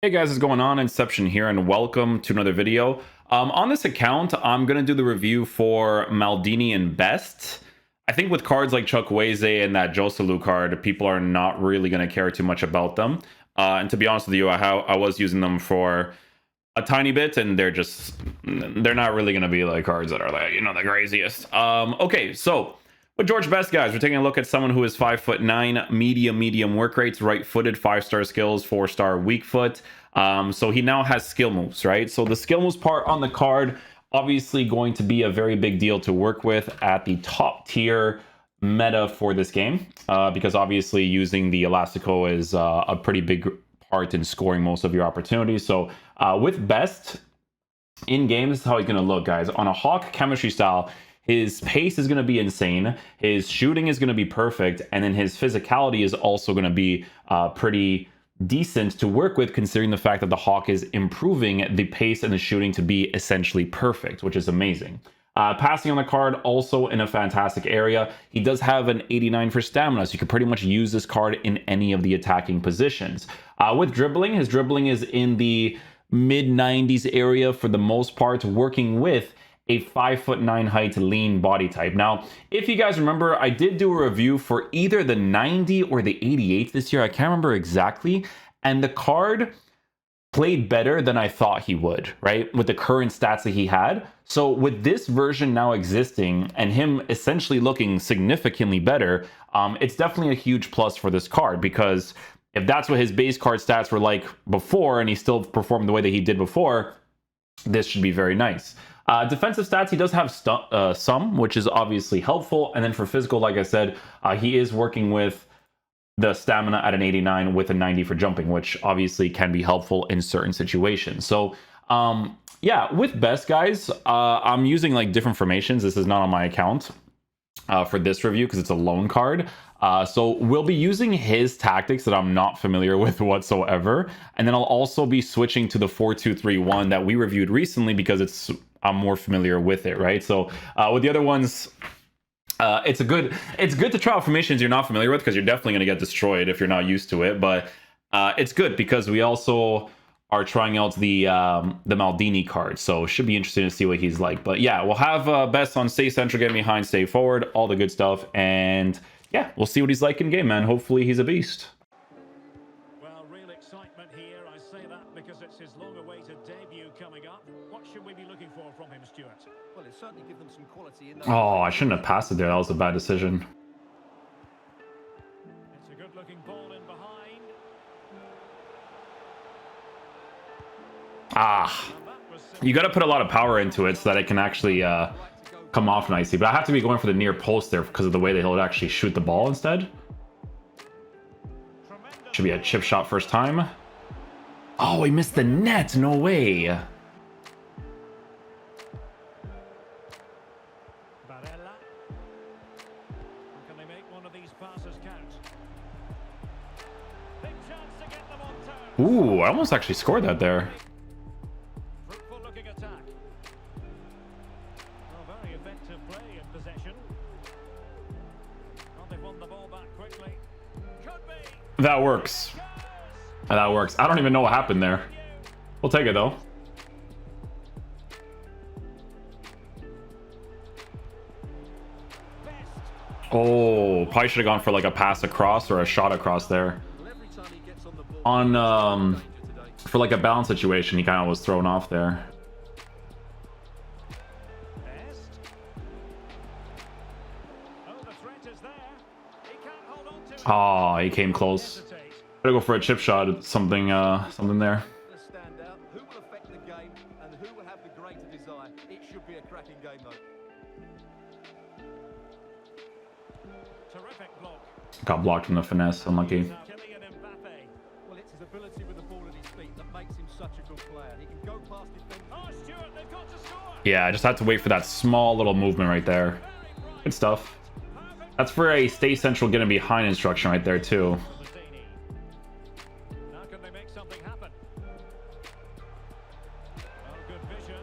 Hey guys, what's going on? Inception here, and welcome to another video. On this account, I'm going to do the review for Maldini and Best. I think with cards like Chukwueze and that Joselu card, people are not really going to care too much about them. And to be honest with you, I was using them for a tiny bit, and they're not really going to be like cards that are like, the craziest. Okay, so with George Best, guys, we're taking a look at someone who is 5'9", medium work rates, right-footed, 5-star skills, 4-star weak foot. So he now has skill moves, right? So the skill moves part on the card, obviously going to be a very big deal to work with at the top tier meta for this game, because obviously using the Elastico is a pretty big part in scoring most of your opportunities. So with Best in game, this is how he's going to look, guys. On a Hawk chemistry style, his pace is going to be insane, his shooting is going to be perfect, and then his physicality is also going to be pretty decent to work with, considering the fact that the Hawk is improving the pace and the shooting to be essentially perfect, which is amazing. Passing on the card, also in a fantastic area. He does have an 89 for stamina, so you can pretty much use this card in any of the attacking positions. With dribbling, his dribbling is in the mid-90s area for the most part, working with a 5'9" height lean body type. Now, if you guys remember, I did do a review for either the 90 or the 88 this year. I can't remember exactly. And the card played better than I thought he would, right? With the current stats that he had. So with this version now existing and him essentially looking significantly better, it's definitely a huge plus for this card, because if that's what his base card stats were like before and he still performed the way that he did before, this should be very nice. Defensive stats, he does have some, which is obviously helpful. And then for physical, like I said, he is working with the stamina at an 89 with a 90 for jumping, which obviously can be helpful in certain situations. So yeah, with Best, guys, I'm using like different formations. This is not on my account for this review because it's a loan card. So we'll be using his tactics that I'm not familiar with whatsoever. And then I'll also be switching to the 4-2-3-1 that we reviewed recently because I'm more familiar with it, right? So with the other ones, it's good to try out formations you're not familiar with, because you're definitely going to get destroyed if you're not used to it. But it's good because we also are trying out the Maldini card, so it should be interesting to see what he's like. But yeah, we'll have Best on stay central, get behind, stay forward, all the good stuff. And yeah, we'll see what he's like in game, man. Hopefully he's a beast. Well, real excitement here. I say that because it's his long-awaited debut coming up. What should we be looking for from him, Stuart? Well, it certainly give them some quality in Oh, I shouldn't have passed it there. That was a bad decision. It's a good-looking ball in behind. You got to put a lot of power into it so that it can actually come off nicely. But I have to be going for the near post there because of the way that he'll actually shoot the ball instead. Should be a chip shot first time. Oh, he missed the net. No way. Can they make one of these passes count? Big chance to get them on turn. Ooh, I almost actually scored that there. Fruitful looking attack. Oh, very effective play in possession. Oh, they've won the ball back quickly. Could be. That works. That works. I don't even know what happened there. We'll take it though. Oh, probably should have gone for like a pass across or a shot across there. On for like a balance situation, he kind of was thrown off there. Oh, he came close. Gotta go for a chip shot, something there. Who will affect the game and who will have the greater desire? It should be a cracking game, though. Terrific block. Got blocked from the finesse, unlucky. Well, it's his ability with the ball at his feet that makes him such a good player. He can go past defenders. Oh, Stuart, they've got to score. Yeah, I just had to wait for that small little movement right there. Good stuff. That's for a stay central, getting behind instruction right there too. Now can they make something happen? Oh, good vision.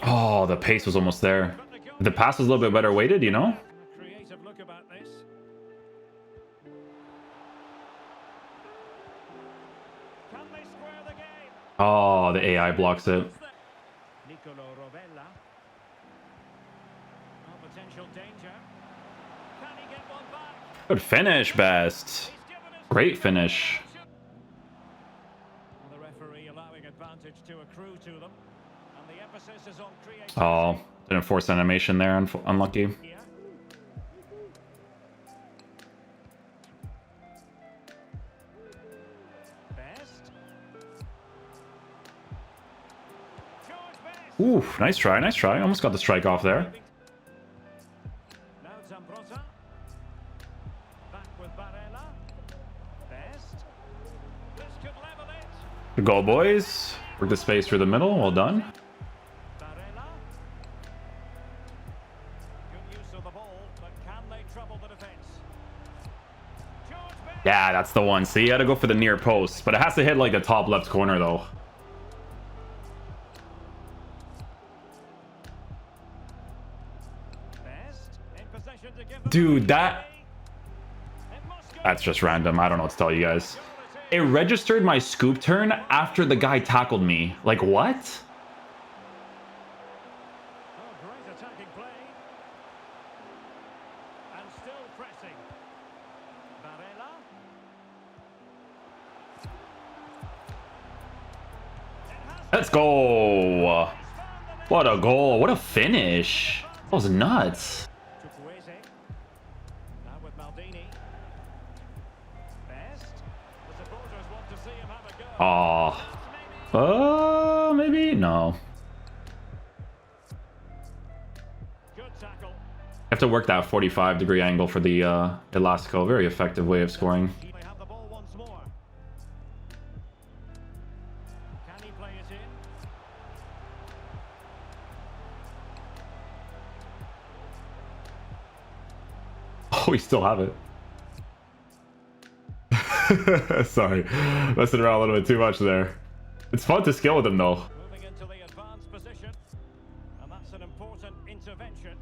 Oh, the pace was almost there. The pass was a little bit better weighted, you know? Creative look about this. Can they square the Oh, the AI blocks it. Nicolo Rovella. Oh, potential danger. Can he get one back? Good finish, Best. He's given us Great finish. the referee allowing advantage to accrue to them. And the emphasis is on creativity. Oh, didn't force animation there. Unlucky. Here. Best. George Best. Ooh, nice try, nice try. Almost got the strike off there. Now Zambrotta. Back with Barella. Best. This could level it. Good goal, boys. Work the space through the middle. Well done. Barella. Good use of the ball, but can they trouble the defense? George Best. Yeah, that's the one. See, you had to go for the near post, but it has to hit like the top left corner though. Best in possession to give them Dude, that... It must go. That's just random. I don't know what to tell you guys. It registered my scoop turn after the guy tackled me. Like, what? Oh, great attacking play. And still pressing. Barella. Let's go. What a goal. What a finish. That was nuts. Chukwueze. Now with Maldini. Best. The supporters want to see him have a go. Aw. Maybe? No. Good tackle. You have to work that 45-degree angle for the Elastico. Very effective way of scoring. They have the ball once more. Can he play it in? Oh, we still have it. Sorry. Messing around a little bit too much there. It's fun to skill with him, though. Moving into the advanced position. And that's an important intervention.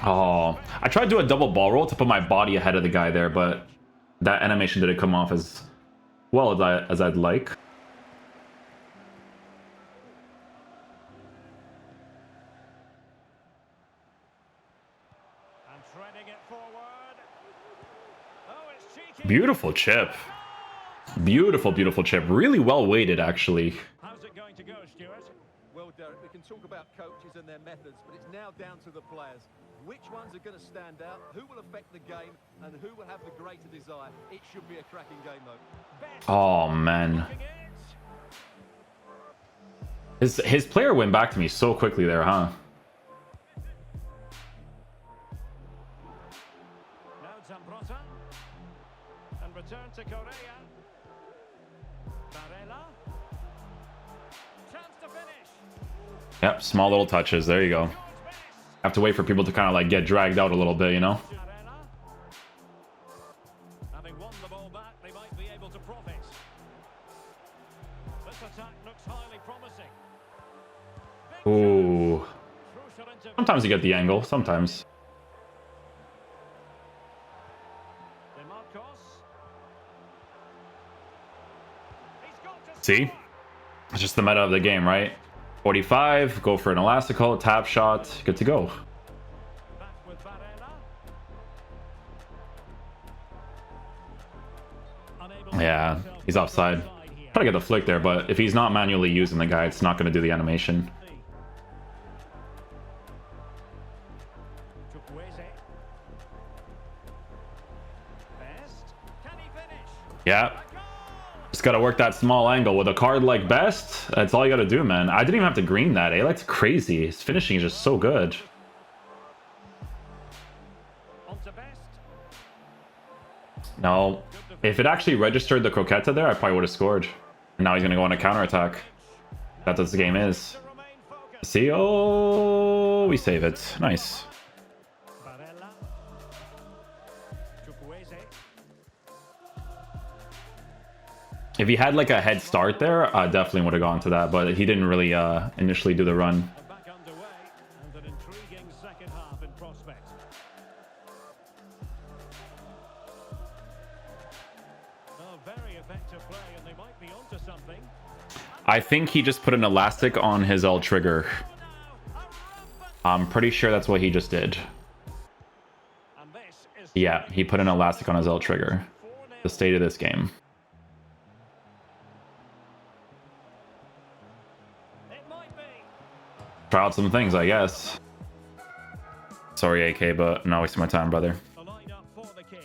Oh, I tried to do a double ball roll to put my body ahead of the guy there, but that animation didn't come off as well as I'd like. And treading it forward. Oh, it's cheeky. Beautiful chip. Beautiful, beautiful chip. Really well weighted, actually. How's it going to go, Stuart? Well, Derek, we can talk about coaches and their methods, but it's now down to the players. Which ones are going to stand out, who will affect the game, and who will have the greater desire? It should be a cracking game, though. Best Oh, man. kicking it. His player went back to me so quickly there, huh? Now Zambrotta. And return to Correa. Barella. Chance to finish. Yep, small little touches. There you go. George Best. Have to wait for people to kind of like get dragged out a little bit, you know? Barella. Having won the ball back, they might be able to profit. This attack looks highly promising. Big Ooh. crucial intervention. Sometimes you get the angle, sometimes. DeMarcos. He's got to See? score. It's just the meta of the game, right? 45, go for an elastical, tap shot, good to go. Back with Barella. Unable to Yeah, get himself he's offside. offside here. Try to get the flick there, but if he's not manually using the guy, it's not going to do the animation. Chukwueze. Best. Can he finish? Yeah, A goal! just got to work that small angle. With a card like Best, that's all you got to do, man. I didn't even have to green that, eh? That's crazy. His finishing is just so good. On to Best. No, if it actually registered the croqueta there, I probably would have scored. And now he's going to go on a counterattack. That's what this game is. To remain focused. See? Oh, we save it. Nice. Barella. Chukwueze. If he had like a head start there, I definitely would have gone to that, but he didn't really initially do the run. And back underway, and an intriguing second half in prospect. Oh, very effective play, and they might be onto something. I think he just put an elastic on his L trigger. I'm pretty sure that's what he just did. And this is Yeah, he put an elastic on his L trigger. The state of this game. It might be. Try out some things, I guess. Sorry, AK, but not wasting my time, brother. The lineup for the Kings.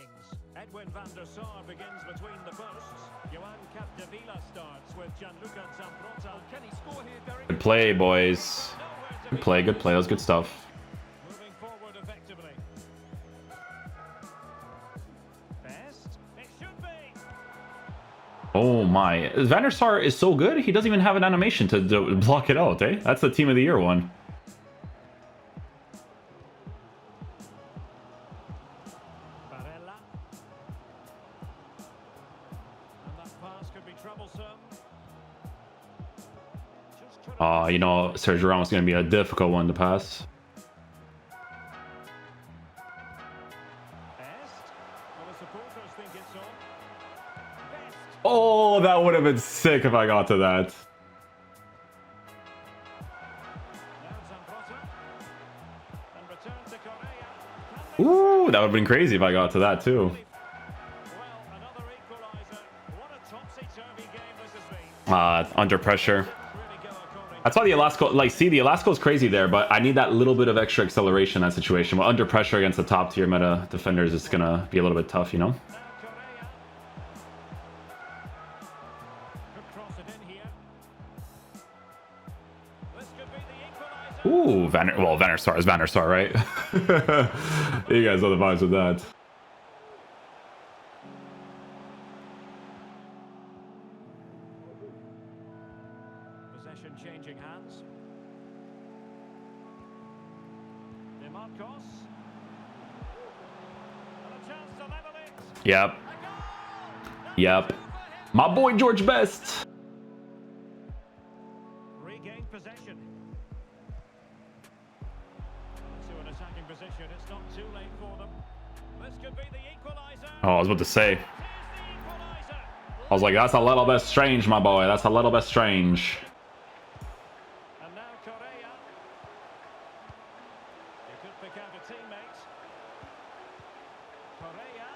Edwin van der Sar begins between the posts. Johan Capdevila starts with Gianluca Zambrota. Can he score here, Derek? Good play, boys. Good play, good play. That was good stuff. Moving forward effectively. Best. It should be. Oh my. Van der Sar is so good, he doesn't even have an animation to block it out, eh? That's the Team of the Year one. Barella. And that pass could be troublesome. Just couldn't You know, Sergio Ramos is going to be a difficult one to pass. Best. Well, the supporters think it's on. Best. Oh, that would have been sick if I got to that. Now Zambrota. And return to Correa. Ooh, that would have been crazy if I got to that too. Well, another equaliser. What a topsy-turvy game this has been. Under pressure. Really go according. That's why the Elasco, like, see, the Elasco's crazy there, but I need that little bit of extra acceleration in that situation. Well, under pressure against the top tier meta defenders, it's gonna be a little bit tough, you know? Now Correa. Could cross it in here. This could be the equaliser. Ooh, Van der Sar is Van der Sar, right? You guys know the vibes with that. Possession changing hands. DeMarcos. And a chance to level it. Yep. A goal! Yep. My boy George Best. Regain possession. To an attacking position. It's not too late for them. This could be the equaliser. Oh, I was about to say. Here's the equaliser. I was like, that's a little bit strange, my boy. That's a little bit strange. And now Correa. He could pick out a teammate. Correa.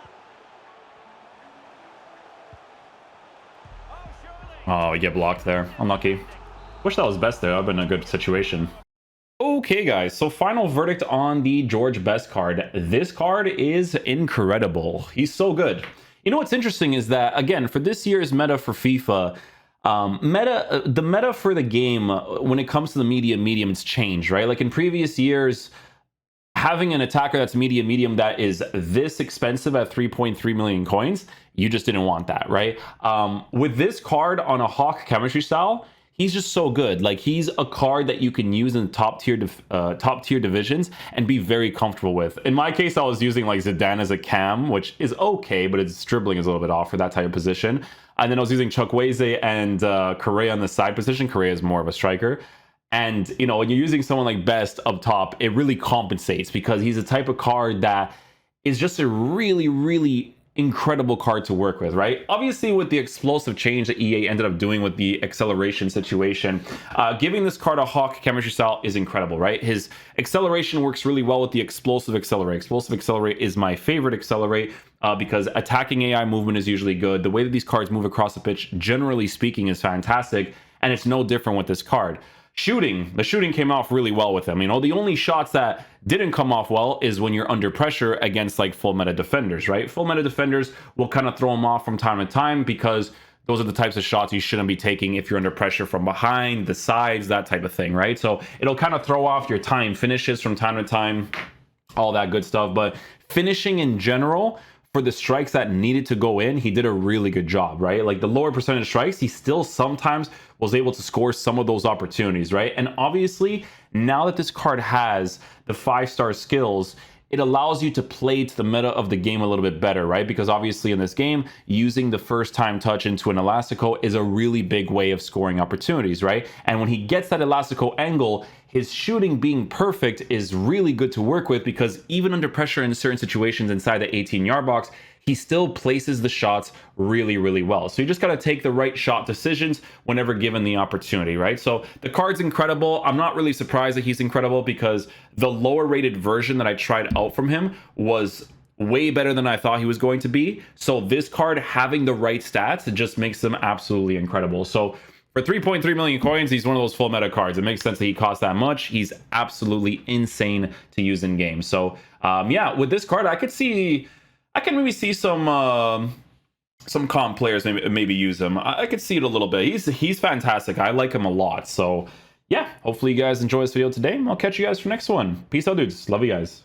Oh, surely. Oh, we get blocked there. Unlucky. Wish that was Best there. That would have been a good situation. Okay, guys. So final verdict on the George Best card. This card is incredible. He's so good. You know what's interesting is that, again, for this year's meta for FIFA, the meta for the game when it comes to the medium, it's changed, right? Like in previous years, having an attacker that's medium that is this expensive at 3.3 million coins, you just didn't want that, right? With this card on a Hawk chemistry style, he's just so good. Like, he's a card that you can use in top tier divisions and be very comfortable with. In my case, I was using like Zidane as a cam, which is okay, but its dribbling is a little bit off for that type of position. And then I was using Chukwueze and Correa on the side position. Correa is more of a striker. And, you know, when you're using someone like Best up top, it really compensates because he's a type of card that is just a really incredible card to work with, right? Obviously, with the explosive change that EA ended up doing with the acceleration situation, giving this card a Hawk chemistry style is incredible, right? His acceleration works really well with the explosive accelerate. Explosive accelerate is my favorite accelerate because attacking AI movement is usually good. The way that these cards move across the pitch, generally speaking, is fantastic, and it's no different with this card. The shooting came off really well with him. You know, the only shots that didn't come off well is when you're under pressure against like full meta defenders, right? Full meta defenders will kind of throw them off from time to time because those are the types of shots you shouldn't be taking if you're under pressure from behind, the sides, that type of thing, right? So it'll kind of throw off your time finishes from time to time, all that good stuff. But finishing in general, for the strikes that needed to go in, he did a really good job, right? Like the lower percentage strikes, he still sometimes was able to score some of those opportunities, right? And obviously, now that this card has the 5-star skills, it allows you to play to the meta of the game a little bit better, right? Because obviously in this game, using the first time touch into an Elastico is a really big way of scoring opportunities, right? And when he gets that Elastico angle, his shooting being perfect is really good to work with because even under pressure in certain situations inside the 18-yard box, he still places the shots really, really well. So you just got to take the right shot decisions whenever given the opportunity, right? So the card's incredible. I'm not really surprised that he's incredible because the lower rated version that I tried out from him was way better than I thought he was going to be. So this card having the right stats, it just makes him absolutely incredible. So for 3.3 million coins, he's one of those full meta cards. It makes sense that he costs that much. He's absolutely insane to use in game. So yeah, with this card, I can maybe see some comp players maybe use him. I could see it a little bit. He's fantastic. I like him a lot. So yeah, hopefully you guys enjoy this video today. I'll catch you guys for next one. Peace out, dudes. Love you guys.